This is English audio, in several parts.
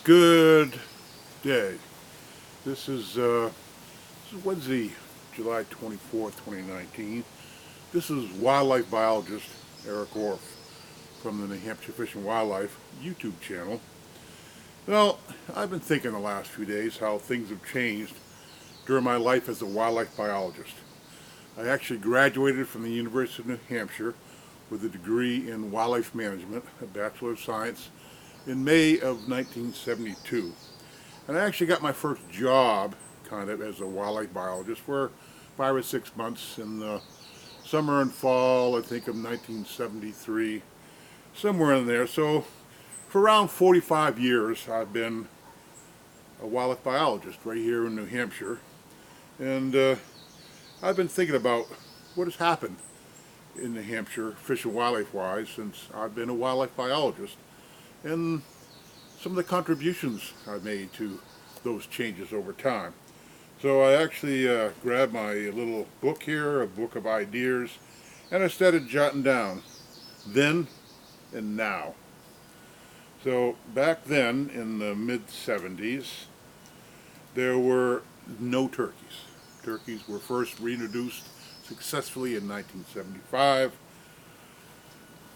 Good day. This is Wednesday, July 24th, 2019. This is wildlife biologist Eric Orff from the New Hampshire Fish and Wildlife YouTube channel. Well, I've been thinking the last few days how things have changed during my life as a wildlife biologist. I actually graduated from the University of New Hampshire with a degree in wildlife management, a Bachelor of Science, in May of 1972. And I actually got my first job kind of as a wildlife biologist for 5 or 6 months in the summer and fall, I think, of 1973, somewhere in there. So for around 45 years I've been a wildlife biologist right here in New Hampshire. And I've been thinking about what has happened in New Hampshire, fish and wildlife wise, since I've been a wildlife biologist, and some of the contributions I've made to those changes over time. So I actually grabbed my little book here, a book of ideas, and I started jotting down then and now. So back then, in the mid-70s, there were no turkeys. Turkeys were first reintroduced successfully in 1975.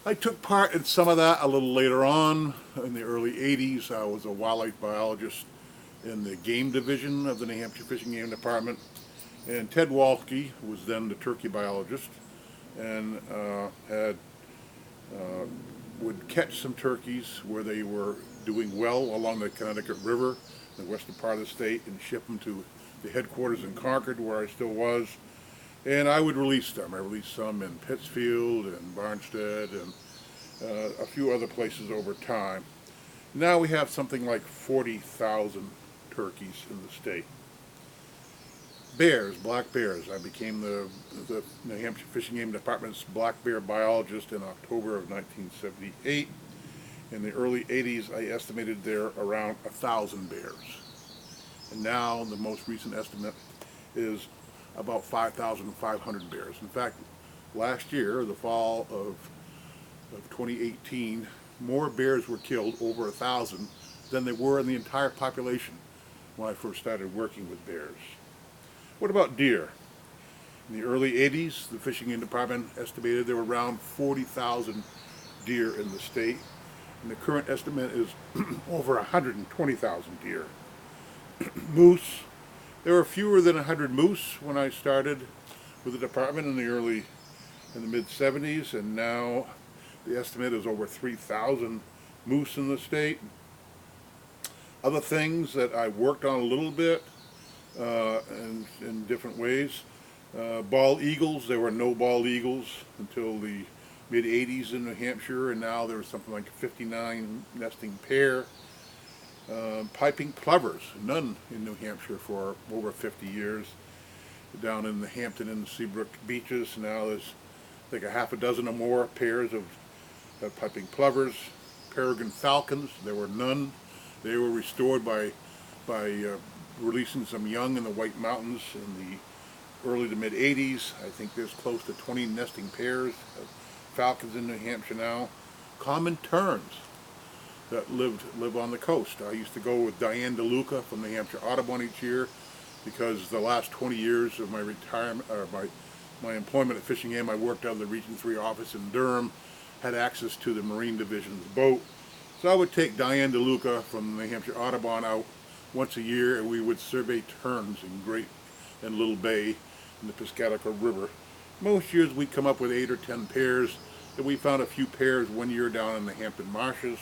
I took part in some of that a little later on. In the early 80s, I was a wildlife biologist in the game division of the New Hampshire Fish and Game Department. And Ted Walke was then the turkey biologist and would catch some turkeys where they were doing well along the Connecticut River, the western part of the state, and ship them to the headquarters in Concord, where I still was. And I would release them. I released some in Pittsfield and Barnstead and a few other places over time. Now we have something like 40,000 turkeys in the state. Bears, black bears. I became the New Hampshire Fish and Game Department's black bear biologist in October of 1978. In the early 80s, I estimated there around 1,000 bears. And now the most recent estimate is about 5,500 bears. In fact, last year, the fall of 2018, more bears were killed, over 1,000, than there were in the entire population when I first started working with bears. What about deer? In the early 80s, the Fishing Game Department estimated there were around 40,000 deer in the state, and the current estimate is over 120,000 deer. Moose. There were fewer than 100 moose when I started with the department in the mid-70s, and now the estimate is over 3,000 moose in the state. Other things that I worked on a little bit in different ways. Bald eagles. There were no bald eagles until the mid-80s in New Hampshire, and now there's something like 59 nesting pair. Piping plovers, none in New Hampshire for over 50 years. Down in the Hampton and Seabrook beaches, now there's like a half a dozen or more pairs of piping plovers. Peregrine falcons, there were none. They were restored by releasing some young in the White Mountains in the early to mid 80s. I think there's close to 20 nesting pairs of falcons in New Hampshire now. Common terns that live on the coast. I used to go with Diane DeLuca from the Hampshire Audubon each year, because the last 20 years of my retirement, or my employment at Fishing Game, I worked out of the Region 3 office in Durham, had access to the Marine Division's boat. So I would take Diane DeLuca from the Hampshire Audubon out once a year, and we would survey terns in Great and Little Bay in the Piscataqua River. Most years we'd come up with 8 or 10 pairs, and we found a few pairs one year down in the Hampton Marshes.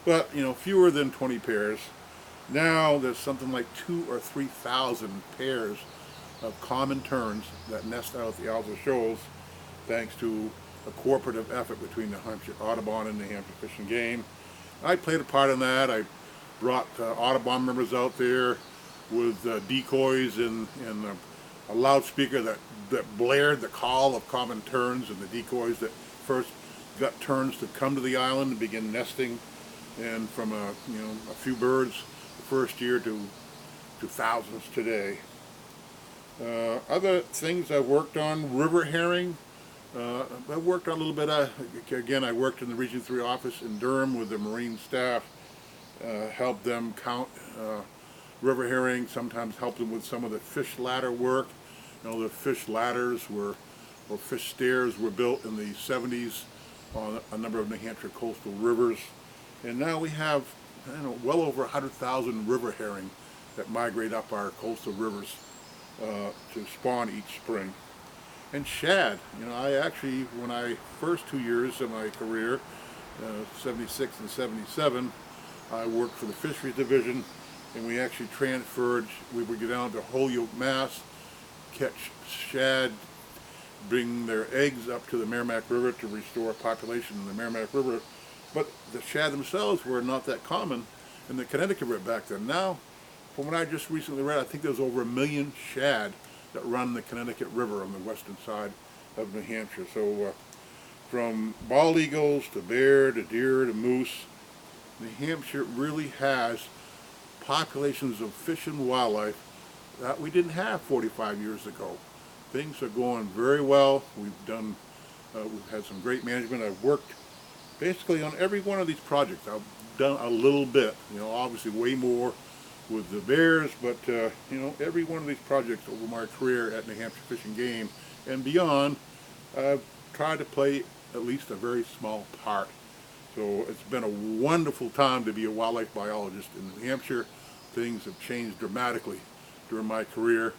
But, fewer than 20 pairs. Now there's something like 2,000 or 3,000 pairs of common terns that nest out at the Alza Shoals, thanks to a cooperative effort between the Hampshire Audubon and the Hampshire Fish and Game. I played a part in that. I brought Audubon members out there with decoys and a loudspeaker that blared the call of common terns, and the decoys that first got terns to come to the island and begin nesting. And from a few birds the first year to thousands today. Other things I've worked on, river herring. I worked on a little bit. Again, I worked in the Region 3 office in Durham with the Marine staff help them count river herring, sometimes help them with some of the fish ladder work. You know, the fish ladders were, or fish stairs were built in the 70s on a number of New Hampshire coastal rivers. And now we have, well over 100,000 river herring that migrate up our coastal rivers to spawn each spring. And shad, I actually, when I first 2 years of my career, 76 and 77, I worked for the fisheries division, and we actually transferred. We would go down to Holyoke, Mass, catch shad, bring their eggs up to the Merrimack River to restore population in the Merrimack River. But the shad themselves were not that common in the Connecticut River back then. Now, from what I just recently read, I think there's over 1 million shad that run the Connecticut River on the western side of New Hampshire. So from bald eagles to bear to deer to moose, New Hampshire really has populations of fish and wildlife that we didn't have 45 years ago. Things are going very well. We've had some great management. I've worked basically on every one of these projects. I've done a little bit, obviously way more with the bears, but every one of these projects over my career at New Hampshire Fish and Game and beyond, I've tried to play at least a very small part. So it's been a wonderful time to be a wildlife biologist in New Hampshire. Things have changed dramatically during my career,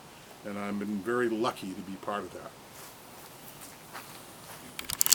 and I've been very lucky to be part of that.